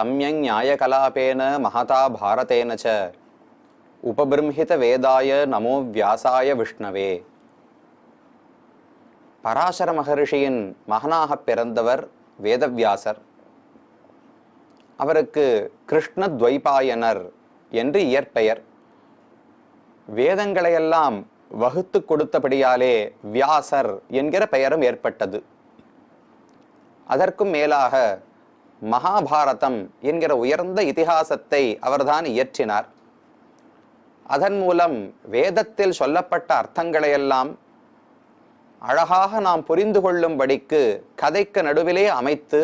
சம்யங் நியாயகலாபேன மகதா பாரதேன ச உபபிரம்ஹித வேதாய நமோ வியாசாய விஷ்ணவே. பராசர மகரிஷியின் மகனாக பிறந்தவர் வேதவியாசர். அவருக்கு கிருஷ்ணத்வைபாயனர் என்று இயற்பெயர். வேதங்களையெல்லாம் வகுத்து கொடுத்தபடியாலே வியாசர் என்கிற பெயரும் ஏற்பட்டது. அதற்கும் மேலாக மகாபாரதம் என்கிற உயர்ந்த இதிகாசத்தை அவர்தான் இயற்றினார். அதன் மூலம் வேதத்தில் சொல்லப்பட்ட அர்த்தங்களையெல்லாம் அழகாக நாம் புரிந்து கொள்ளும்படிக்கு கதைக்கு நடுவிலே அமைத்து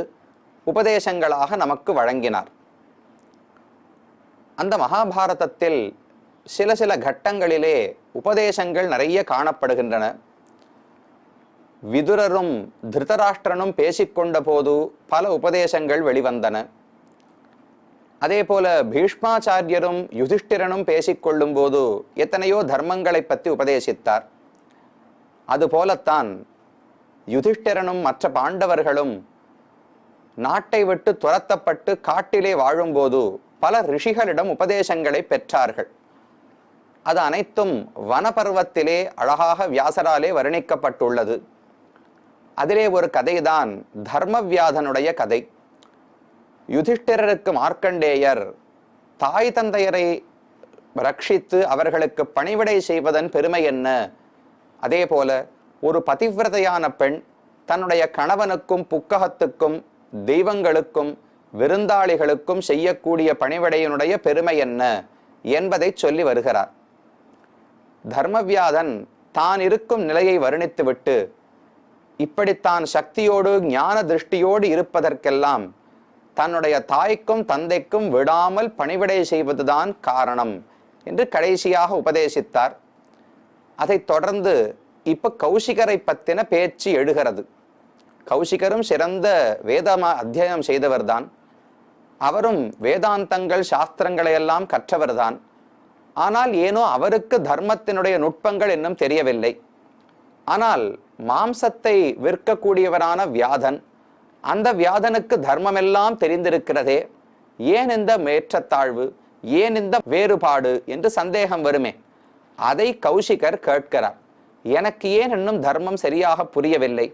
உபதேசங்களாக நமக்கு வழங்கினார். அந்த மகாபாரதத்தில் சில சில கட்டங்களிலே உபதேசங்கள் நிறைய காணப்படுகின்றன. விதுரரும் திருதராஷ்டிரனும் பேசிக்கொண்ட போது பல உபதேசங்கள் வெளிவந்தன. அதே போல பீஷ்மாச்சாரியரும் யுதிஷ்டிரனும் பேசிக்கொள்ளும் போது எத்தனையோ தர்மங்களை பற்றி உபதேசித்தார். அதுபோலத்தான் யுதிஷ்டிரனும் மற்ற பாண்டவர்களும் நாட்டை விட்டு துரத்தப்பட்டு காட்டிலே வாழும்போது பல ரிஷிகளிடம் உபதேசங்களை பெற்றார்கள். அது அனைத்தும் வனபர்வத்திலே அழகாக வியாசராலே வர்ணிக்கப்பட்டுள்ளது. அதிலே ஒரு கதைதான் தர்மவியாதனுடைய கதை. யுதிஷ்டிரருக்கு மார்க்கண்டேயர் தாய் தந்தையரை ரட்சித்து அவர்களுக்கு பணிவிடை செய்வதன் பெருமை என்ன, அதே போல ஒரு பதிவிரதையான பெண் தன்னுடைய கணவனுக்கும் புக்ககத்துக்கும் தெய்வங்களுக்கும் விருந்தாளிகளுக்கும் செய்யக்கூடிய பணிவிடையினுடைய பெருமை என்ன என்பதை சொல்லி வருகிறார். தர்மவியாதன் தான் இருக்கும் நிலையை வர்ணித்துவிட்டு இப்படித்தான் சக்தியோடு ஞான திருஷ்டியோடு இருப்பதற்கெல்லாம் தன்னுடைய தாய்க்கும் தந்தைக்கும் விடாமல் பணிவிடை செய்வதுதான் காரணம் என்று கடைசியாக உபதேசித்தார். அதைத் தொடர்ந்து இப்ப கௌசிகரை பற்றின பேச்சு எழுகிறது. கௌசிகரும் சிறந்த அத்தியனம் செய்தவர்தான். அவரும் வேதாந்தங்கள் சாஸ்திரங்களை எல்லாம் கற்றவர்தான். ஆனால் ஏனோ அவருக்கு தர்மத்தினுடைய நுட்பங்கள் இன்னும் தெரியவில்லை. ஆனால் மாம்சத்தை விற்கக்கூடியவரான வியாதன், அந்த வியாதனுக்கு தர்மமெல்லாம் தெரிந்திருக்கிறதே, ஏன் இந்த மேற்றத்தாழ்வு, ஏன் இந்த வேறுபாடு என்று சந்தேகம் வருமே. அதை கௌசிகர் கேட்கிறார். எனக்கு ஏன் இன்னும் தர்மம் சரியாக புரியவில்லை.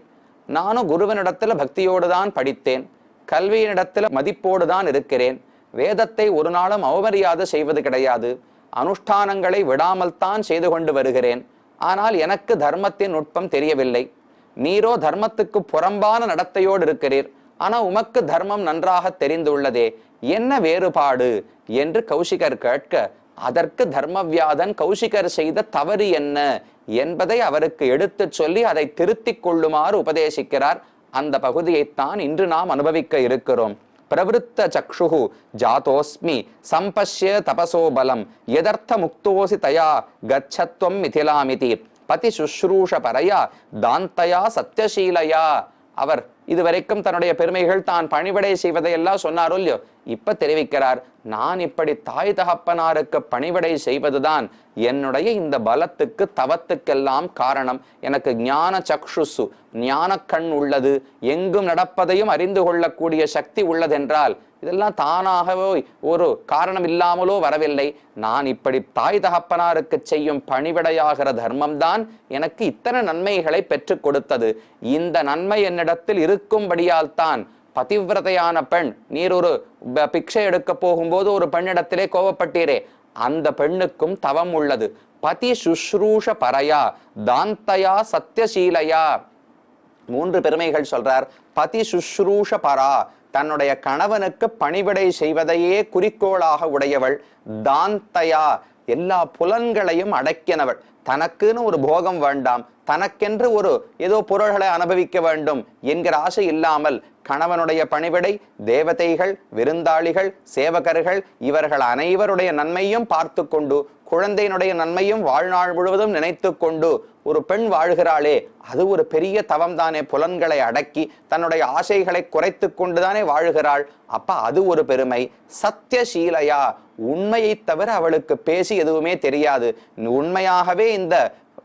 நானும் குருவனிடத்துல பக்தியோடு தான் படித்தேன், கல்வியினிடத்துல மதிப்போடு தான் இருக்கிறேன், வேதத்தை ஒரு நாளும் அவமரியாதை செய்வது கிடையாது, அனுஷ்டானங்களை விடாமல் தான் செய்து கொண்டு வருகிறேன். ஆனால் எனக்கு தர்மத்தின் நுட்பம் தெரியவில்லை. நீரோ தர்மத்துக்கு புறம்பான நடத்தையோடு இருக்கிறீர், ஆனா உமக்கு தர்மம் நன்றாக தெரிந்துள்ளதே, என்ன வேறுபாடு என்று கௌசிகர் கேட்க, அதற்கு தர்மவியாதன் கௌசிகர் செய்த தவறு என்ன என்பதை அவருக்கு எடுத்து சொல்லி அதை திருத்திக் கொள்ளுமாறு உபதேசிக்கிறார். அந்த பகுதியைத்தான் இன்று நாம் அனுபவிக்க இருக்கிறோம். பிரவருத்த சக்ஷுஹு ஜாதோஸ்மி சம்பஷ்ய தபசோ பலம் யதர்த்த முக்தோசி தயா கச்சத்வம் மிதிலாமிதி பதி சுஷ்ரூஷ பரையா தாந்தயா சத்யசீலையா. அவர் இதுவரைக்கும் தன்னுடைய பெருமைகள் தான் பணிவிடை செய்வதையெல்லாம் சொன்னாரோ இல்லையோ, இப்ப தெரிவிக்கிறார், நான் இப்படி தாய் தகப்பனாருக்கு பணிவிடை செய்வதுதான் என்னுடைய இந்த பலத்துக்கு தவத்துக்கெல்லாம் காரணம். எனக்கு ஞான சக்ஷுசு, ஞான கண் உள்ளது, எங்கும் நடப்பதையும் அறிந்து கொள்ளக்கூடிய சக்தி உள்ளதென்றால் இதெல்லாம் தானாகவோ ஒரு காரணம் இல்லாமலோ வரவில்லை. நான் இப்படி தாய் தகப்பனாருக்கு செய்யும் பணிவிடையாகிற தர்மம்தான் எனக்கு இத்தனை நன்மைகளை பெற்றுக் கொடுத்தது. இந்த நன்மை என்னிடத்தில் இருக்கும்படியால் தான் பதிவிரதையான பெண், நீர் ஒரு பிக்ஷை எடுக்க போகும்போது ஒரு பெண்ணிடத்திலே கோபப்பட்டீரே, அந்த பெண்ணுக்கும் தவம் உள்ளது. பதி சுஷ்ரூஷ பரையா தாந்தயா சத்யசீலையா. 3 பெருமைகள் சொல்றார். பதி சுஷ்ரூஷ பரா, தன்னுடைய கணவனுக்கு பணிவிடை செய்வதையே குறிக்கோளாக உடையவள். தாந்தயா, எல்லா புலன்களையும் அடக்கினவள். தனக்குன்னு ஒரு போகம் வேண்டாம், தனக்கென்று ஒரு ஏதோ பொருள்களை அனுபவிக்க வேண்டும் என்கிற ஆசை இல்லாமல் கணவனுடைய பணிவிடை, தேவதைகள், விருந்தாளிகள், சேவகர்கள் இவர்கள் அனைவருடைய நன்மையும் பார்த்து கொண்டு, குழந்தையினுடைய நன்மையும் வாழ்நாள் முழுவதும் நினைத்து கொண்டு ஒரு பெண் வாழ்கிறாளே, அது ஒரு பெரிய தவம் தானே. புலன்களை அடக்கி தன்னுடைய ஆசைகளை குறைத்து கொண்டுதானே வாழுகிறாள். அப்ப அது ஒரு பெருமை. சத்யசீலையா, உண்மையை தவிர அவளுக்கு பேசி எதுவுமே தெரியாது. உண்மையாகவே இந்த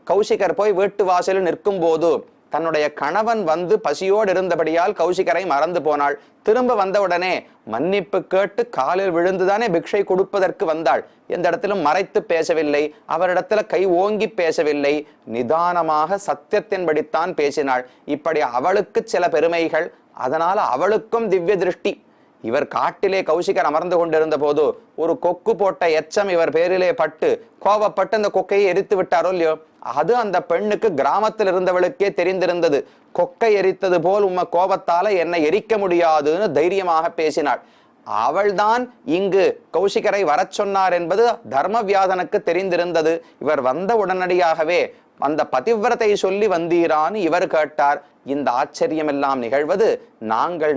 கௌசிகர் போய் வீட்டு வாசலில் நிற்கும் போது தன்னுடைய கணவன் வந்து பசியோடு இருந்தபடியால் கௌசிகரை மறந்து போனாள். திரும்ப வந்தவுடனே மன்னிப்பு கேட்டு காலில் விழுந்துதானே பிக்ஷை கொடுப்பதற்கு வந்தாள். எந்த இடத்திலும் மறைத்து பேசவில்லை, அவரிடத்துல கை ஓங்கி பேசவில்லை, நிதானமாக சத்தியத்தின்படித்தான் பேசினாள். இப்படி அவளுக்கு சில பெருமைகள், அதனால அவளுக்கும் திவ்ய திருஷ்டி. இவர் காட்டிலே கௌசிகர் அமர்ந்து கொண்டிருந்த போது ஒரு கொக்கு போட்ட எச்சம் இவர் பேரிலே பட்டு கோபப்பட்டு அந்த கொக்கையை எரித்து விட்டாரோ இல்லையோ, அது அந்த பெண்ணுக்கு கிராமத்தில் இருந்தவளுக்கே தெரிந்திருந்தது. கொக்கை எரித்தது போல் உம்ம கோபத்தால என்னை எரிக்க முடியாதுன்னு தைரியமாக பேசினாள். அவள்தான் இங்கு கௌசிகரை வரச் சொன்னார் என்பது தர்மவியாதனுக்கு தெரிந்திருந்தது. இவர் வந்த உடனடியாகவே அந்த பதிவிரத்தை சொல்லி வந்தீரான்னு இவர் கேட்டார். இந்த ஆச்சரியம் எல்லாம் நிகழ்வது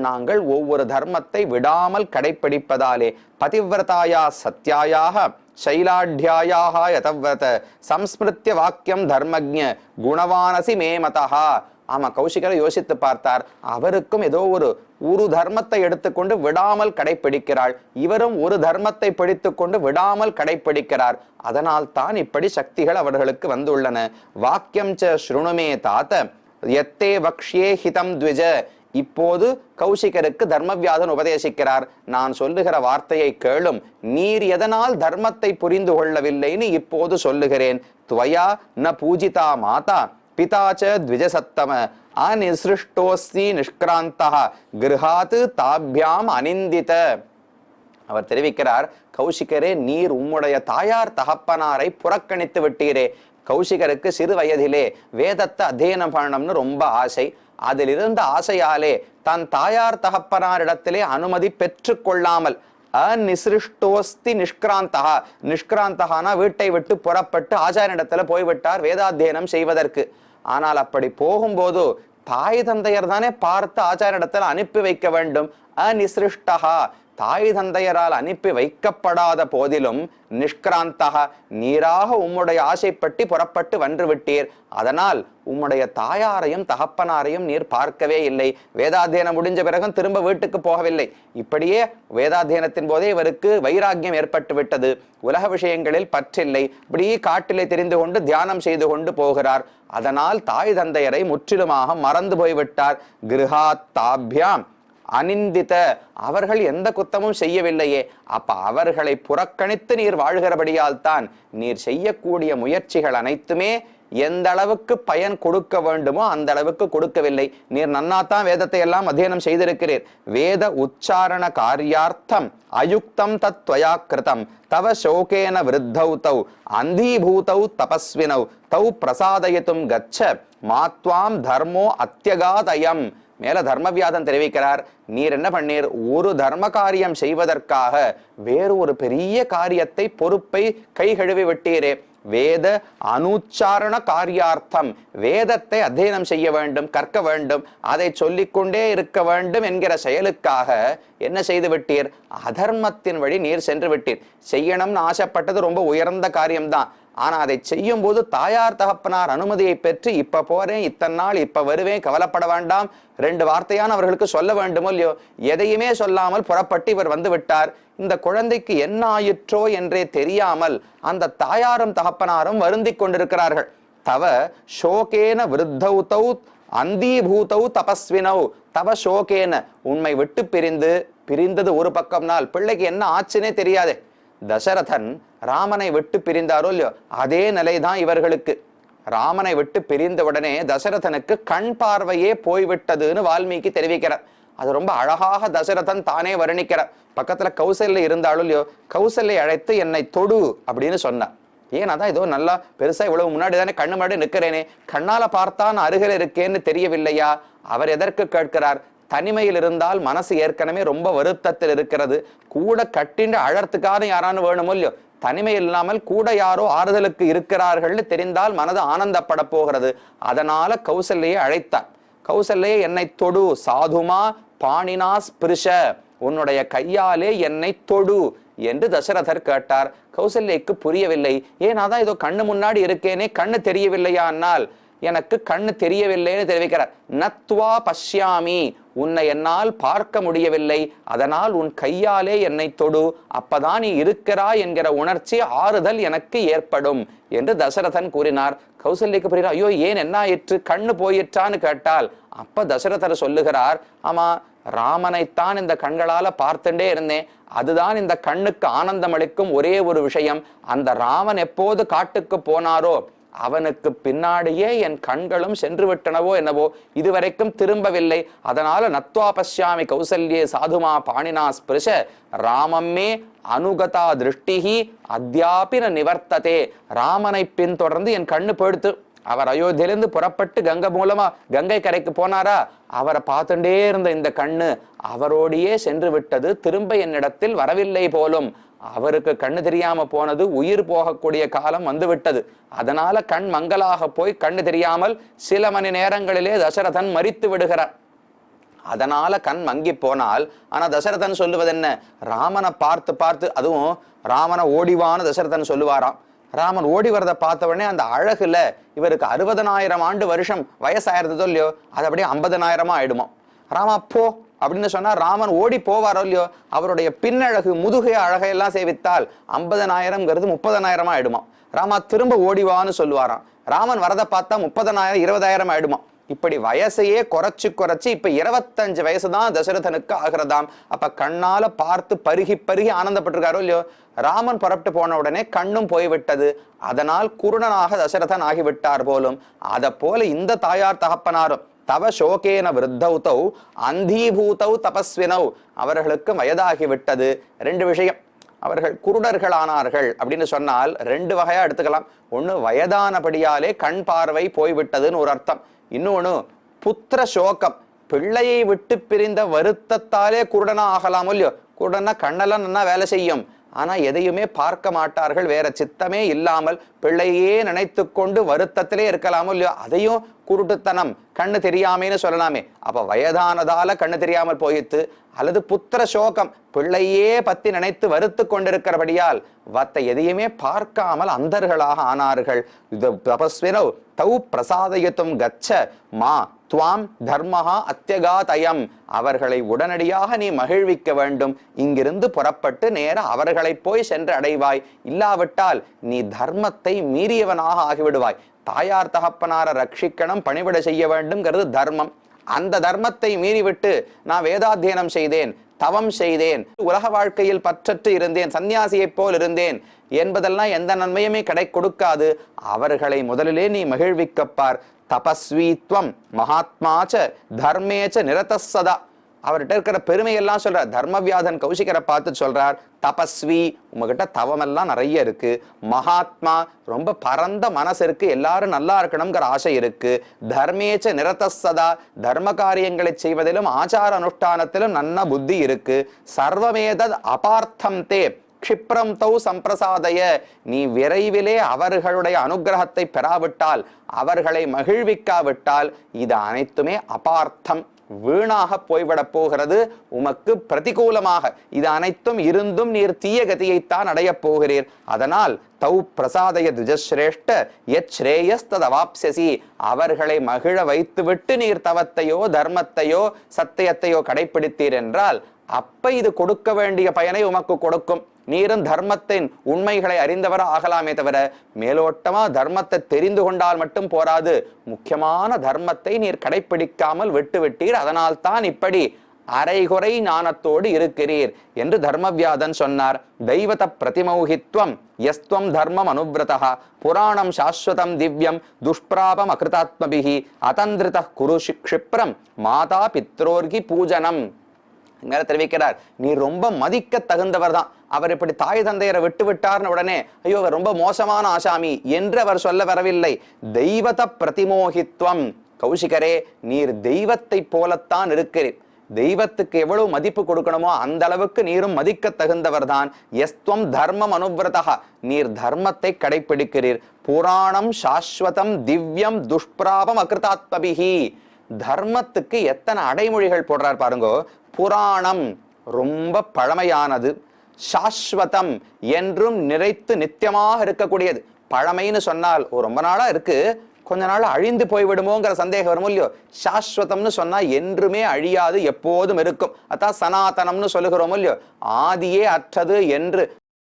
நாங்கள் ஒவ்வொரு தர்மத்தை விடாமல் கடைப்பிடிப்பதாலே. பதிவிரதாயா சத்யாயாக சைலாட்யாயாக யதவ்ரத சம்ஸ்மிருத்திய வாக்கியம் தர்மஜ்ஞ குணவானசி மேமதா. ஆமா, கௌசிகரை யோசித்து பார்த்தார். அவருக்கும் ஏதோ ஒரு தர்மத்தை எடுத்துக்கொண்டு விடாமல் கடைப்பிடிக்கிறாள், இவரும் ஒரு தர்மத்தை பிடித்துக்கொண்டு விடாமல் கடைப்பிடிக்கிறார். அதனால் தான் இப்படி சக்திகள் அவர்களுக்கு வந்துள்ளன. வாக்கியம் ச ஸ்ருணுமே தாத்த எத்தே வக்ஷ்யே ஹிதம் த்விஜ. இப்போது கௌசிகருக்கு தர்மவியாதன் உபதேசிக்கிறார். நான் சொல்லுகிற வார்த்தையை கேளும், நீர் எதனால் தர்மத்தை புரிந்து கொள்ளவில்லைன்னு இப்போது சொல்லுகிறேன். துவயா ந பூஜிதா மாதா பிதாச்ச த்விஜசத்தம அநிசிருஷ்டோஸ்தி நிஷ்கிராந்தா கிருஹாத் தாபியாம் அனிந்தித. அவர் தெரிவிக்கிறார், கௌசிகரே, நீர் உம்முடைய தாயார் தகப்பனாரை புறக்கணித்து விட்டீரே. கௌசிகருக்கு சிறு வயதிலே வேதத்தை அத்தியனம் பண்ணணும்னு ரொம்ப ஆசை. அதிலிருந்த ஆசையாலே தன் தாயார் தகப்பனாரிடத்திலே அனுமதி பெற்று கொள்ளாமல் அநிசிருஷ்டோஸ்தி நிஷ்கிராந்தா. நிஷ்கிராந்தகானா வீட்டை விட்டு புறப்பட்டு ஆச்சாரியனிடத்துல போய்விட்டார் வேதாத்தியனம் செய்வதற்கு. ஆனால் அப்படி போகும்போது தாய் தந்தையர் தானே பார்த்து ஆச்சாரியனிடத்துல அனுப்பி வைக்க வேண்டும். அநிசிருஷ்டகா, தாய் தந்தையரால் அனுப்பி வைக்கப்படாத போதிலும் நிஷ்கிராந்தகா, நீராக உம்முடைய ஆசைப்பட்டு புறப்பட்டு வென்று விட்டீர். அதனால் உம்முடைய தாயாரையும் தகப்பனாரையும் நீர் பார்க்கவே இல்லை. வேதாத்தியனம் முடிஞ்ச பிறகும் திரும்ப வீட்டுக்கு போகவில்லை. இப்படியே வேதாத்தியனத்தின் போதே இவருக்கு வைராக்கியம் ஏற்பட்டு விட்டது. உலக விஷயங்களில் பற்றில்லை. இப்படியே காட்டிலே தெரிந்து கொண்டு தியானம் செய்து கொண்டு போகிறார். அதனால் தாய் தந்தையரை முற்றிலுமாக மறந்து போய்விட்டார். கிருஹாத் தாபியாம் அனிந்தித, அவர்கள் எந்த குத்தமும் செய்யவில்லையே. அப்ப அவர்களை புறக்கணித்து நீர் வாழ்கிறபடியால் தான் நீர் செய்யக்கூடிய முயற்சிகள் அனைத்துமே எந்த அளவுக்கு பயன் கொடுக்க வேண்டுமோ அந்த அளவுக்கு கொடுக்கவில்லை. நீர் நன்னாத்தான் வேதத்தை எல்லாம் அத்தியனம் செய்திருக்கிறீர். வேத உச்சாரண காரியார்த்தம் அயுக்தம் தத்வயா கிருதம் தவ சோகேன விருத்தௌ தௌ அந்தீபூதௌ தபஸ்வினௌ தௌ பிரசாதயத்தும் கச்ச மாத்வாம் தர்மோ அத்தியகாதயம். மேல தர்மவியாதன் தெரிவிக்கிறார், நீர் என்ன பண்ணீர், ஒரு தர்ம காரியம் செய்வதற்காக வேறு ஒரு பெரிய காரியத்தை பொறுப்பை கை கழுவி விட்டீரே. வேத அனுச்சாரண காரியார்த்தம், வேதத்தை அத்தியனம் செய்ய வேண்டும், கற்க வேண்டும், அதை சொல்லிக்கொண்டே இருக்க வேண்டும் என்கிற செயலுக்காக என்ன செய்து விட்டீர், அதர்மத்தின் வழி நீர் சென்று விட்டீர். செய்யணும்னு ஆசைப்பட்டது ரொம்ப உயர்ந்த காரியம்தான். ஆனா அதை செய்யும் போது தாயார் தகப்பனார் அனுமதியை பெற்று இப்ப போறேன், இத்தனை நாள் இப்ப வருவேன், கவலைப்பட வேண்டாம், 2 வார்த்தையான அவர்களுக்கு சொல்ல வேண்டுமோ இல்லையோ, எதையுமே சொல்லாமல் புறப்பட்டு இவர் வந்து விட்டார். இந்த குழந்தைக்கு என்ன ஆயிற்றோ என்றே தெரியாமல் அந்த தாயாரும் தகப்பனாரும் வருந்திக் கொண்டிருக்கிறார்கள். தவ சோகேன விருத்தௌ தௌ அந்தீபூதௌ தபஸ்வினௌ தவ சோகேன, உண்மை விட்டு பிரிந்தது ஒரு பக்கம்னால் பிள்ளைக்கு என்ன ஆச்சுன்னே தெரியாதே. தசரதன் ராமனை விட்டு பிரிந்தாரோ இல்லையோ, அதே நிலைதான் இவர்களுக்கு. ராமனை விட்டு பிரிந்த உடனே தசரதனுக்கு கண் பார்வையே போய்விட்டதுன்னு வால்மீகி தெரிவிக்கிறார். அது ரொம்ப அழகாக தசரதன் தானே வர்ணிக்கிறார். பக்கத்துல கௌசல்யா இருந்தாலும் இல்லையோ, கௌசல்யை அழைத்து என்னை தொடு அப்படின்னு சொன்னார். ஏன்னாதான் இதோ நல்லா பெருசா இவ்வளவு முன்னாடி தானே கண்ணு முன்னாடி நிற்கிறேனே, கண்ணால பார்த்தான் அருகில் இருக்கேன்னு தெரியவில்லையா? அவர் எதற்கு கேட்கிறார்? தனிமையில் இருந்தால் மனசு ஏற்கனவே ரொம்ப வருத்தத்தில் இருக்கிறது, கூட கட்டிண்டு அழறதுக்கான யாரானு வேணுமோ இல்லையோ, தனிமையில் இல்லாமல் கூட யாரோ ஆறுதலுக்கு இருக்கிறார்கள்னு தெரிந்தால் மனது ஆனந்தப்பட போகிறது. அதனால கௌசல்யை அழைத்தார். கௌசல்யை என்னை தொடு, சாதுமா பாணினா ஸ்பிருஷ, உன்னுடைய கையாலே என்னை தொடு என்று தசரதர் கேட்டார். கௌசல்யக்கு புரியவில்லை. ஏன் அதான் ஏதோ கண்ணு முன்னாடி இருக்கேனே, கண்ணு தெரியவில்லையானால் எனக்கு கண்ணு தெரியவில்லைன்னு தெரிவிக்கிறார். நத்வா பஷ்யாமி, உன்னை என்னால் பார்க்க முடியவில்லை, அதனால் உன் கையாலே என்னை தொடு, அப்பதான் நீ இருக்கிறாய் என்கிற உணர்ச்சி ஆறுதல் எனக்கு ஏற்படும் என்று தசரதன் கூறினார். கௌசல்யக்கு புரியுதா? ஐயோ ஏன் என்ன ஆயிற்று, கண்ணு போயிற்றான்னு கேட்டால் அப்ப தசரதர் சொல்லுகிறார், ஆமா ராமனைத்தான் இந்த கண்களால பார்த்துட்டே இருந்தேன், அதுதான் இந்த கண்ணுக்கு ஆனந்தம் அளிக்கும் ஒரே ஒரு விஷயம். அந்த ராமன் எப்போது காட்டுக்கு போனாரோ அவனுக்கு பின்னாடியே என் கண்களும் சென்று விட்டனவோ என்னவோ, இதுவரைக்கும் திரும்பவில்லை. அதனால நத்வா பஷ்யாமி கௌசல்யே சாதுமா பாணினா ஸ்பிருஷ ராமம்மே அனுகதா திருஷ்டிஹி அத்யாபின நிவர்த்ததே. ராமனை பின்தொடர்ந்து என் கண்ணு போயிடுத்து. அவர் அயோத்தியிலிருந்து புறப்பட்டு கங்கை கரைக்கு போனாரா, அவரை பார்த்துட்டே இருந்த இந்த கண்ணு அவரோடையே சென்று விட்டது, திரும்ப என்னிடத்தில் வரவில்லை போலும். அவருக்கு கண்ணு தெரியாம போனது, உயிர் போகக்கூடிய காலம் வந்து விட்டது. அதனால கண் மங்கலாக போய் கண்ணு தெரியாமல் சில மணி நேரங்களிலே தசரதன் மரித்து விடுகிறார். அதனால கண் மங்கி போனால், ஆனா தசரதன் சொல்லுவது என்ன, ராமனை பார்த்து பார்த்து, அதுவும் ராமனை ஓடிவான தசரதன் சொல்லுவாராம். ராமன் ஓடி வரதை பார்த்த உடனே அந்த அழகுல இவருக்கு 60,000 வருஷம் வயசாயிருந்ததோ இல்லையோ, அது அப்படியே 50,000 ஆயிடுமோ. ராமா போ அப்படின்னு சொன்னா ராமன் ஓடி போவாரோ இல்லையோ, அவருடைய பின்னழகு முதுகை அழகையெல்லாம் சேவித்தால் 50,000 30,000 ஆயிடுமா. ராமா திரும்ப ஓடிவான்னு சொல்லுவாராம். ராமன் வரதை பார்த்தா 30,000 20,000 ஆயிடுமா. இப்படி வயசையே குறைச்சு இப்ப 25 வயசுதான் தசரதனுக்கு ஆகிறதாம். அப்ப கண்ணால பார்த்து பருகி பருகி ஆனந்தப்பட்டிருக்காரோ இல்லையோ. ராமன் புறப்பட்டு போன உடனே கண்ணும் போய்விட்டது. அதனால் குருடனாக தசரதன் ஆகிவிட்டார் போலும். அத போல இந்த தாயார் தகப்பனாரும் தவ சோகேன விருத்தௌ அந்தீபூதௌ தபஸ்வினௌ, அவர்களுக்கு வயதாகிவிட்டது. 2 விஷயம், அவர்கள் குருடர்கள் ஆனார்கள் அப்படின்னு சொன்னால் 2 வகையா எடுத்துக்கலாம். ஒண்ணு வயதானபடியாலே கண் பார்வை போய்விட்டதுன்னு ஒரு அர்த்தம். இன்னொன்னு புத்திர சோகம், பிள்ளையை விட்டு பிரிந்த வருத்தத்தாலே குருடனா ஆகலாம் இல்லையோ. குருடனா கண்ணெல்லாம் நல்லா வேலை செய்யும், ஆனா எதையுமே பார்க்க மாட்டார்கள், வேற சித்தமே இல்லாமல் பிள்ளையே நினைத்து கொண்டு வருத்தத்திலே இருக்கலாமோ இல்லையோ. அதையும் குருட்டுத்தனம், கண்ணு தெரியாமேன்னு சொல்லலாமே. அப்ப வயதானதால கண்ணு தெரியாமல் போயிட்டு, அல்லது புத்திர சோகம், பிள்ளையே பத்தி நினைத்து வருத்து கொண்டிருக்கிறபடியால் வத்த எதையுமே பார்க்காமல் அந்தர்களாக ஆனார்கள். தபஸ்வினோ தௌ பிரசாதயத்தும் கச்ச மா துவாம் தர்மஹா அத்தியகாதயம், அவர்களை உடனடியாக நீ மகிழ்விக்க வேண்டும். இங்கிருந்து புறப்பட்டு நேர அவர்களை போய் சென்று அடைவாய், இல்லாவிட்டால் நீ தர்மத்தை மீறியவனாக ஆகிவிடுவாய். தாயார் தகப்பனார ரட்சிக்கணும், பணிவிட செய்ய வேண்டும்ங்கிறது தர்மம். அந்த தர்மத்தை மீறிவிட்டு நான் வேதாத்தியனம் செய்தேன், தவம் செய்தேன், உலக வாழ்க்கையில் பற்றற்று இருந்தேன், சன்னியாசியை போல் இருந்தேன் என்பதெல்லாம் எந்த நன்மையுமே கொடுக்காது. அவர்களை முதலிலே நீ மகிழ்விக்கப்பார். தபஸ்வீத்வம் மகாத்மாச்ச தர்மேச்ச நிரதசதா, அவர்கிட்ட இருக்கிற பெருமையெல்லாம் சொல்றார். தர்மவியாதன் கௌசிகரை பார்த்து சொல்றார், தபஸ்வி, உங்ககிட்ட தவமெல்லாம் நிறைய இருக்கு, மகாத்மா, ரொம்ப பரந்த மனசு இருக்கு, எல்லாரும் நல்லா இருக்கணுங்கிற ஆசை இருக்கு, தர்மேச்ச நிரதசதா, தர்ம காரியங்களை செய்வதிலும் ஆச்சார அனுஷ்டானத்திலும் நன்ன புத்தி இருக்கு, சர்வமேதத் அபார்த்தம் தே க்ஷிப்ரம் தௌ சம்பிரசாதய, நீ விரைவிலே அவர்களுடைய அனுகிரகத்தை பெறாவிட்டால், அவர்களை மகிழ்விக்காவிட்டால் இது அனைத்துமே அபார்த்தம், வீணாக போய்விடப் போகிறது, உமக்கு பிரதிகூலமாக. இது அனைத்தும் இருந்தும் நீர் தீய கதியைத்தான் அடையப் போகிறீர். அதனால் தௌ பிரசாதய துஜஸ்ரேஷ்ட யத் ஸ்ரேயஸ்ததவாப்ஸ்யசி, அவர்களை மகிழ வைத்துவிட்டு நீர் தவத்தையோ தர்மத்தையோ சத்தியத்தையோ கடைபிடித்தீர் என்றால் அப்ப இது கொடுக்க வேண்டிய பயனை உமக்கு கொடுக்கும். நீரும் தர்மத்தின் உண்மைகளை அறிந்தவர ஆகலாமே தவிர மேலோட்டமா தர்மத்தை தெரிந்து கொண்டால் மட்டும் போராது, முக்கியமான தர்மத்தை நீர் கடைபிடிக்காமல் விட்டுவிட்டீர். அதனால் தான் இப்படி அரைகுறை ஞானத்தோடு இருக்கிறீர் என்று தர்மவியாதன் சொன்னார். தெய்வத பிரதிமௌஹித்வம் யஸ்துவம் தர்மம் அனுவ்ரதா புராணம் சாஸ்வதம் திவ்யம் துஷ்பிராபம் அகிருதாத்மபிஹி அதந்திரித குரு க்ஷிப்ரம் மாதா பித்ரோர்கி பூஜனம் மேல தெரிவிக்கிறார். நீ ரொம்ப மதிக்க தகுந்தவர் தான். அவர் இப்படி தாய் தந்தையரை விட்டு விட்டார்னு உடனே ஐயோ அவர் ரொம்ப மோசமான ஆசாமி என்று அவர் சொல்ல வரவில்லை. தெய்வத பிரதிமோகித்வம், கௌசிகரே நீர் தெய்வத்தை போலத்தான் இருக்கிறீர். தெய்வத்துக்கு எவ்வளவு மதிப்பு கொடுக்கணுமோ அந்த அளவுக்கு நீரும் மதிக்க தகுந்தவர் தான். எஸ்துவம் தர்மம் அனுவ்ரதா, நீர் தர்மத்தை கடைபிடிக்கிறீர். புராணம் சாஸ்வதம் திவ்யம் துஷ்பிராபம் அகிருதாத்மபிஹி, தர்மத்துக்கு எத்தனை அடைமொழிகள் போடுறார் பாருங்கோ. புராணம் ரொம்ப பழமையானது, சாஸ்வதம் என்றும் நிறைத்து நித்தியமாக இருக்கக்கூடியது. பழமைன்னு சொன்னால் ரொம்ப நாளா இருக்கு, கொஞ்ச நாள் அழிந்து போய்விடுமோங்கிற சந்தேகம் வரும் இல்லையோ? சாஸ்வதம்னு சொன்னா என்றுமே அழியாது, எப்போதும் இருக்கும். அதான் சனாதனம்னு சொல்லுகிறோம் இல்லையோ? ஆதியே அற்றது என்று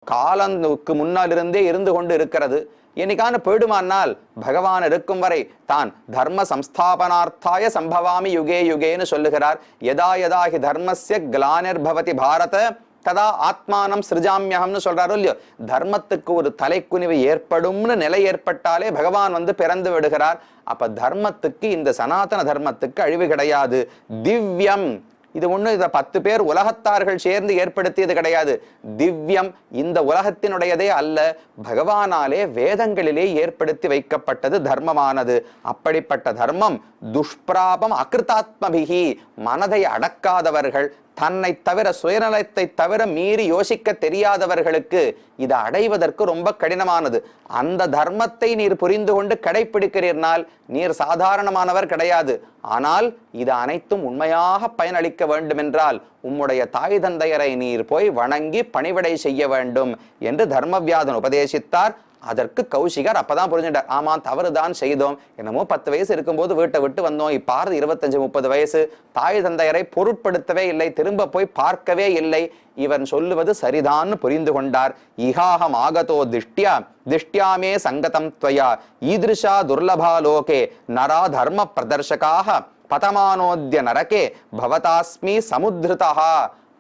காலத்துக்கு முன்னால் இருந்தே இருந்து கொண்டு இருக்கிறது. என்னைக்கான போயிடுமானால் பகவான் இருக்கும் வரை தான் தர்ம சம்ஸ்தாபனார்த்தாய சம்பவாமி யுகே யுகேன்னு சொல்லுகிறார். யதா யதாஹி தர்மஸ்ய கிளானிர்பவதி பாரத ததா ஆத்மானம் சிருஜாமியகம்னு சொல்றாரோ இல்லையோ? தர்மத்துக்கு ஒரு தலைக்குனிவு ஏற்படும்னு நிலை ஏற்பட்டாலே பகவான் வந்து பிறந்து விடுகிறார். அப்ப தர்மத்துக்கு, இந்த சனாதன தர்மத்துக்கு அழிவு கிடையாது. திவ்யம், இது ஒண்ணு இத 10 பேர் உலகத்தார்கள் சேர்ந்து ஏற்படுத்தியது கிடையாது. திவ்யம், இந்த உலகத்தினுடையதே அல்ல, பகவானாலே வேதங்களிலே ஏற்படுத்தி வைக்கப்பட்டது தர்மமானது. அப்படிப்பட்ட தர்மம் துஷ்பிராபம் அகிருதாத்மபிகி, மனதை அடக்காதவர்கள், தன்னை தவிர சுயநலத்தை தவிர மீறி யோசிக்க தெரியாதவர்களுக்கு இதை அடைவதற்கு ரொம்ப கடினமானது. அந்த தர்மத்தை நீர் புரிந்து கொண்டு கடைபிடிக்கிறீர்னால் நீர் சாதாரணமானவர் கிடையாது. ஆனால் இது அனைத்தும் உண்மையாக பயனளிக்க வேண்டுமென்றால் உம்முடைய தாய் தந்தையரை நீர் போய் வணங்கி பணிவிடை செய்ய வேண்டும் என்று தர்மவியாதன் உபதேசித்தார். அதற்கு கௌசிகர் அப்பதான் புரிஞ்சுட்டார். ஆமா, தவறுதான் செய்தோம். என்னமோ 10 வயசு இருக்கும்போது வீட்டை விட்டு வந்தோம், இப்பாறு 25-30 வயசு, தாய் தந்தையரை பொருட்படுத்தவே இல்லை, திரும்ப போய் பார்க்கவே இல்லை. இவன் சொல்லுவது சரிதான் புரிந்து கொண்டார். இஹாஹம் ஆகதோ திஷ்டியா திஷ்டியாமே சங்கதம் துவயா ஈதிருஷா துர்லபா லோகே நரா தர்ம பிரதர்ஷகாக பதமானோத்ய நரகே பவதாஸ்மி சமுத்ருதா.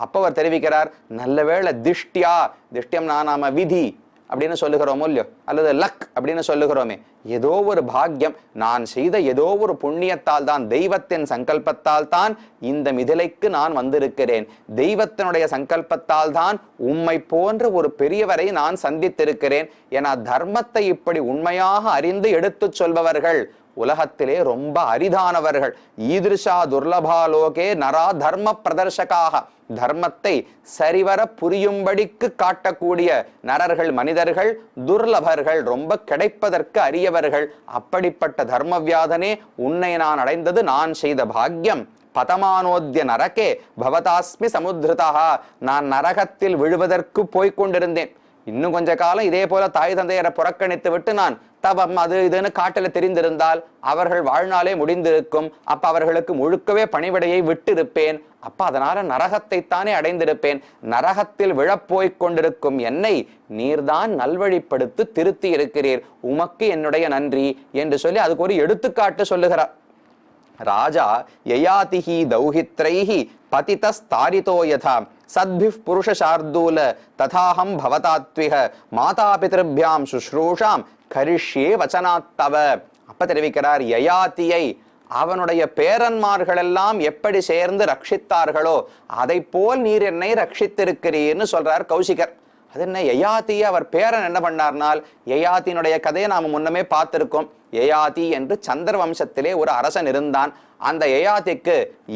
அப்பவர் தெரிவிக்கிறார், நல்லவேளை திஷ்டியா, திஷ்டியம்னா நாம விதி அப்படின்னு சொல்லுகிறோமோ இல்லையோ, அல்லது லக் அப்படின்னு சொல்லுகிறோமே, ஏதோ ஒரு பாக்கியம், நான் செய்த ஏதோ ஒரு புண்ணியத்தால் தான், தெய்வத்தின் சங்கல்பத்தால் தான் இந்த மிதிலைக்கு நான் வந்திருக்கிறேன். தெய்வத்தினுடைய சங்கல்பத்தால் தான் உம்மை போன்ற ஒரு பெரியவரை நான் சந்தித்திருக்கிறேன். ஏன்னா தர்மத்தை இப்படி உண்மையாக அறிந்து எடுத்து சொல்பவர்கள் உலகத்திலே ரொம்ப அரிதானவர்கள். ஈதிருஷா துர்லபாலோகே நரா தர்ம பிரதர்ஷகாக, தர்மத்தை சரிவர புரியும்படிக்கு காட்டக்கூடிய நரர்கள், மனிதர்கள் துர்லபர்கள், ரொம்ப கிடைப்பதற்கு அரியவர்கள். அப்படிப்பட்ட தர்மவியாதனே, உன்னை நான் அடைந்தது நான் செய்த பாக்கியம். பதமானோத்ய நரகே பவதாஸ்மி சமுத்ருதா, நான் நரகத்தில் விழுவதற்கு போய்கொண்டிருந்தேன். இன்னும் கொஞ்ச காலம் இதே போல தாய் தந்தையரை புறக்கணித்து விட்டு நான் தவம் அது இதுன்னு காட்டில் தெரிந்திருந்தால் அவர்கள் வாழ்நாளே முடிந்திருக்கும். அப்ப அவர்களுக்கு முழுக்கவே பணிவிடையை விட்டிருப்பேன். அப்ப அதனால நரகத்தை தானே அடைந்திருப்பேன். நரகத்தில் விழப்போய்க் கொண்டிருக்கும் என்னை நீர்தான் நல்வழிப்படுத்தி திருத்தி இருக்கிறீர், உமக்கு என்னுடைய நன்றி என்று சொல்லி அதுக்கு ஒரு எடுத்துக்காட்டு சொல்லுகிறார். ராஜா யயாதிஹி தௌஹித்ரைஹி பதிதஸ்தாரிதோ யதா சத்பிஃப் புருஷ சார்தூல ததாஹம் பவதாத்விஹ மாதா பிதர்பியாம் சுஷ்ரூஷாம் கரிஷ்யே வச்சனாத்தவ. அப்ப தெரிவிக்கிறார், யயாதியை அவனுடைய பேரன்மார்கள் எல்லாம் எப்படி சேர்ந்து ரட்சித்தார்களோ அதை போல் நீர் என்னை ரட்சித்திருக்கிறீர்னு சொல்றார் கௌசிகர். அது என்ன, யயாதி அவர் பேரன் என்ன பண்ணார்னால், யயாதியினுடைய கதையை நாம முன்னமே பார்த்திருக்கோம். யயாதி என்று சந்திர வம்சத்திலே ஒரு அரசன் இருந்தான். அந்த யயாதிக்கு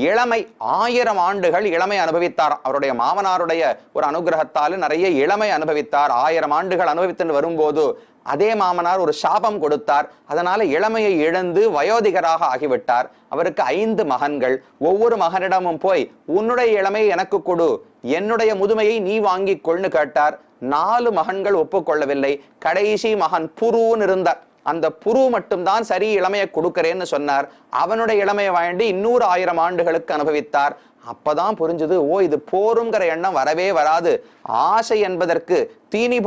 இளமை 1000 ஆண்டுகள் இளமை அனுபவித்தார். அவருடைய மாமனாருடைய ஒரு அனுகிரகத்தால் நிறைய இளமை அனுபவித்தார். 1000 ஆண்டுகள் அனுபவித்து வரும்போது அதே மாமனார் ஒரு சாபம் கொடுத்தார். அதனால இளமையை இழந்து வயோதிகராக ஆகிவிட்டார். அவருக்கு 5 மகன்கள். ஒவ்வொரு மகனிடமும் போய் உன்னுடைய இளமையை எனக்கு கொடு, என்னுடைய முதுமையை நீ வாங்கிக் கொள்னு கேட்டார். 4 மகன்கள் ஒப்புக்கொள்ளவில்லை. கடைசி மகன் புருன்னு இருந்தார். அந்த புரு மட்டும்தான் சரி இளமையை கொடுக்கிறேன்னு சொன்னார். அவனுடைய இளமையை வாங்கி இன்னொரு 1000 ஆண்டுகளுக்கு அனுபவித்தார். அப்பதான் புரிஞ்சது, ஓ இது போருங்கிற எண்ணம் வரவே வராது. ஆசை என்பதற்கு தீனி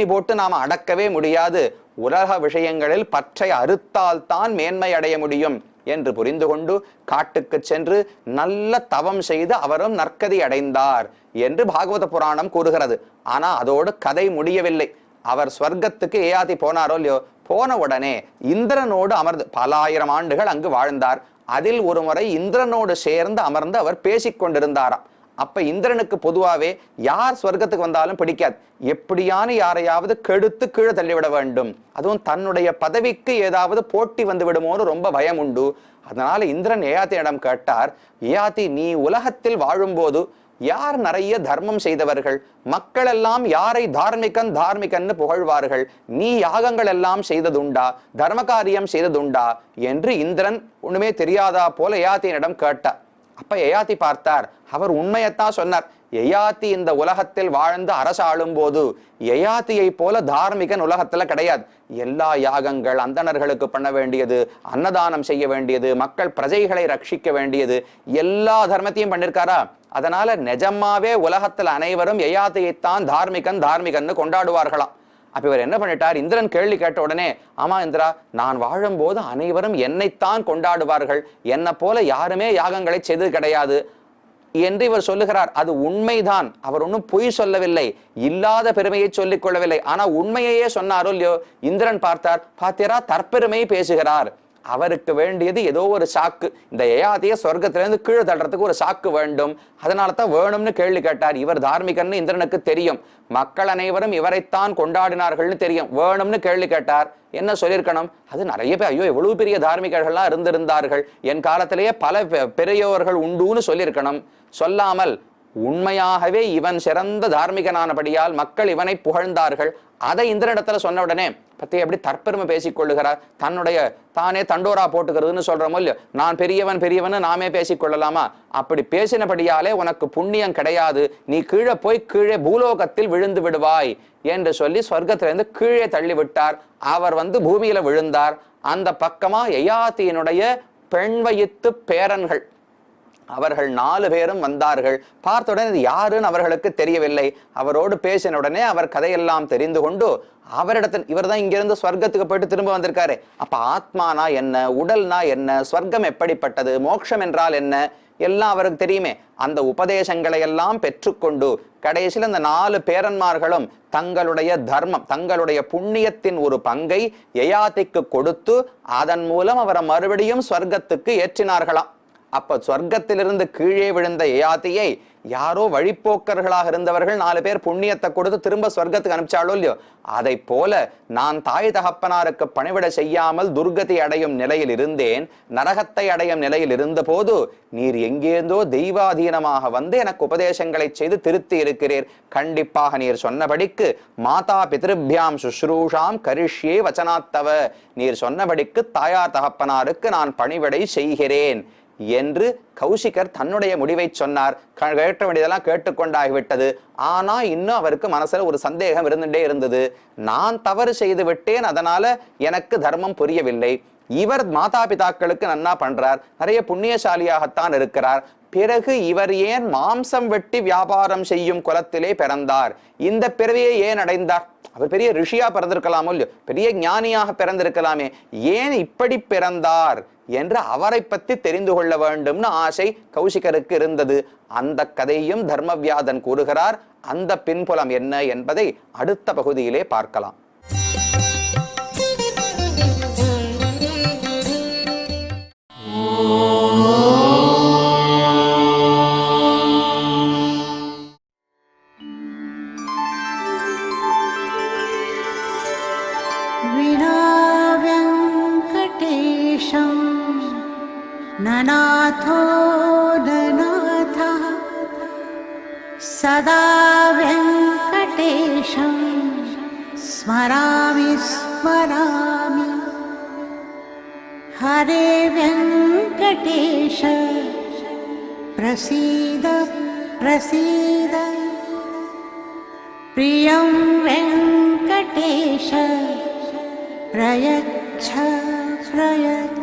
போட்டு நாம அடக்கவே முடியாது. உலக விஷயங்களில் பற்றை அறுத்தால் தான் மேன்மை அடைய முடியும் என்று புரிந்து கொண்டு காட்டுக்கு சென்று நல்ல தவம் செய்து அவரும் நற்கதி அடைந்தார் என்று பாகவத புராணம் கூறுகிறது. ஆனா அதோடு கதை முடியவில்லை. அவர் ஸ்வர்க்கத்துக்கு யயாதி போனாரோ இல்லையோ, போன உடனே இந்திரனோடு அமர்ந்து பல 1000 ஆண்டுகள் அங்கு வாழ்ந்தார். அதில் ஒரு முறை இந்திரனோடு சேர்ந்து அமர்ந்து அவர் பேசிக்கொண்டிருந்தாராம். அப்ப இந்திரனுக்கு பொதுவாவே யார் ஸ்வர்க்கத்துக்கு வந்தாலும் பிடிக்காது. எப்படியான யாரையாவது கெடுத்து கீழே தள்ளிவிட வேண்டும், அதுவும் தன்னுடைய பதவிக்கு ஏதாவது போட்டி வந்து விடுமோன்னு ரொம்ப பயம் உண்டு. அதனால இந்திரன் யயாதியிடம் கேட்டார், யயாதி நீ உலகத்தில் வாழும்போது யார் நிறைய தர்மம் செய்தவர்கள், மக்கள் எல்லாம் யாரை தார்மிகன்னு புகழ்வார்கள், நீ யாகங்கள் எல்லாம் செய்ததுண்டா, தர்ம காரியம் செய்ததுண்டா என்று இந்திரன் ஒண்ணுமே தெரியாதா போல யயாதியினிடம் கேட்டார். அப்ப யயாதி பார்த்தார், அவர் உண்மையத்தான் சொன்னார். யயாதி இந்த உலகத்தில் வாழ்ந்து அரசாளும் போது யயாதியை போல தார்மிகன் உலகத்துல கிடையாது. எல்லா யாகங்கள் அந்தணர்களுக்கு பண்ண வேண்டியது, அன்னதானம் செய்ய வேண்டியது, மக்கள் பிரஜைகளை ரட்சிக்க வேண்டியது, எல்லா தர்மத்தையும் பண்ணிருக்காரா. அதனால நிஜமாவே உலகத்துல அனைவரும் யயாதியைத்தான் தார்மிகன் தார்மிகன்னு கொண்டாடுவார்களாம். அப்ப இவர் என்ன பண்ணிட்டார், இந்திரன் கேள்வி கேட்ட உடனே, ஆமா இந்திரா, நான் வாழும்போது அனைவரும் என்னைத்தான் கொண்டாடுவார்கள், என்ன போல யாருமே யாகங்களை செய்தது கிடையாது என்று இவர் சொல்லுகிறார். அது உண்மைதான், அவர் ஒன்றும் பொய் சொல்லவில்லை, இல்லாத பெருமையை சொல்லிக் கொள்ளவில்லை. ஆனா உண்மையையே சொன்னாரோ இல்லையோ. இந்திரன் பார்த்தார், பாத்தியரா தற்பெருமை பேசுகிறார். அவருக்கு வேண்டியது ஏதோ ஒரு சாக்கு, இந்த யயாதிய சொர்க்கத்திலிருந்து கீழே தள்ளுறதுக்கு ஒரு சாக்கு வேண்டும், அதனால தான் வேணும்னு கேள்வி கேட்டார். இவர் தார்மிகன்னு இந்திரனுக்கு தெரியும், மக்கள் அனைவரும் இவரைத்தான் கொண்டாடினார்கள்னு தெரியும், வேணும்னு கேள்வி கேட்டார். என்ன சொல்லியிருக்கணும், அது நிறைய பேர், ஐயோ எவ்வளவு பெரிய தார்மிகர்கள்லாம் இருந்திருந்தார்கள், என் காலத்திலேயே பல பெரியவர்கள் உண்டுன்னு சொல்லியிருக்கணும். சொல்லாமல் உண்மையாகவே இவன் சிறந்த தார்மிகனானபடியால் மக்கள் இவனை புகழ்ந்தார்கள். அதை இந்திரனிடத்துல சொன்ன உடனே பத்தி எப்படி தற்பெருமை பேசிக் கொள்ளுகிறார், தன்னுடைய தானே தண்டோரா போட்டுக்கிறதுன்னு சொல்றோமோ இல்லையோ, நான் பெரியவன் பெரியவன் நாமே பேசிக் கொள்ளலாமா, அப்படி பேசினபடியாலே உனக்கு புண்ணியம் கிடையாது, நீ கீழே போய் கீழே பூலோகத்தில் விழுந்து விடுவாய் என்று சொல்லி சொர்க்கத்திலிருந்து கீழே தள்ளி விட்டார். அவர் பூமியில விழுந்தார். அந்த பக்கமா யயாதியினுடைய பெண் வயித்து பேரன்கள் அவர்கள் 4 பேரும் வந்தார்கள். பார்த்த உடனே இது யாருன்னு அவர்களுக்கு தெரியவில்லை. அவரோடு பேசின உடனே அவர் கதையெல்லாம் தெரிந்து கொண்டு அவரிடத்தில், இவர் தான் இங்கிருந்து ஸ்வர்க்கத்துக்கு போயிட்டு திரும்ப வந்திருக்காரு, அப்ப ஆத்மானா என்ன, உடல்னா என்ன, ஸ்வர்க்கம் எப்படிப்பட்டது, மோட்சம் என்றால் என்ன, எல்லாம் அவருக்கு தெரியுமே. அந்த உபதேசங்களை எல்லாம் பெற்றுக்கொண்டு கடைசியில் அந்த 4 பேரன்மார்களும் தங்களுடைய தர்மம், தங்களுடைய புண்ணியத்தின் ஒரு பங்கை யயாதிக்கு கொடுத்து அதன் மூலம் அவரை மறுபடியும் ஸ்வர்க்கத்துக்கு ஏற்றினார்களாம். அப்ப சொர்க்கத்திலிருந்து கீழே விழுந்த யயாதியை யாரோ வழிப்போக்கர்களாக இருந்தவர்கள் 4 பேர் புண்ணியத்தை கொடுத்து திரும்ப சொர்க்கத்துக்கு அனுப்பிச்சாலோ இல்லையோ, அதை போல நான் தாய் தகப்பனாருக்கு பணிவிட செய்யாமல் துர்கதி அடையும் நிலையில் இருந்தேன், நரகத்தை அடையும் நிலையில் இருந்த போது நீர் எங்கேந்தோ தெய்வாதீனமாக எனக்கு உபதேசங்களை செய்து திருத்தி இருக்கிறீர். கண்டிப்பாக நீர் சொன்னபடிக்கு மாதா பித்ருபியாம் சுஷ்ரூஷாம் கரிஷ்யே வச்சனாத்தவ, நீர் சொன்னபடிக்கு தாயார் தகப்பனாருக்கு நான் பணிவிடை செய்கிறேன் என்று கௌசிகர் தன்னுடைய முடிவை சொன்னார். கேட்ட வேண்டியதெல்லாம் கேட்டுக்கொண்டாகிவிட்டது. ஆனா இன்னும் அவருக்கு மனசுல ஒரு சந்தேகம் இருந்துட்டே இருந்தது. நான் தவறு செய்து விட்டேன், அதனால எனக்கு தர்மம் புரியவில்லை. இவர் மாதா பிதாக்களுக்கு நன்னா பண்றார், நிறைய புண்ணியசாலியாகத்தான் இருக்கிறார், பிறகு இவர் ஏன் மாம்சம் வெட்டி வியாபாரம் செய்யும் குலத்திலே பிறந்தார், இந்த பிறவியை ஏன் அடைந்தார்? அவர் பெரிய ரிஷியா பிறந்திருக்கலாமோ இல்லையோ, பெரிய ஞானியாக பிறந்திருக்கலாமே, ஏன் இப்படி பிறந்தார் என்று அவரை பற்றி தெரிந்து கொள்ள வேண்டும்னு ஆசை கௌசிகருக்கு இருந்தது. அந்த கதையும் தர்மவியாதன் கூறுகிறார். அந்த பின்புலம் என்ன என்பதை அடுத்த பகுதியிலே பார்க்கலாம். ननाथो ननाथः सदा वेङ्कटेशं स्मरामि स्मरामि। हरे वेङ्कटेश प्रसीद प्रसीद, प्रियं वेङ्कटेश प्रयच्छ प्रयच्छ।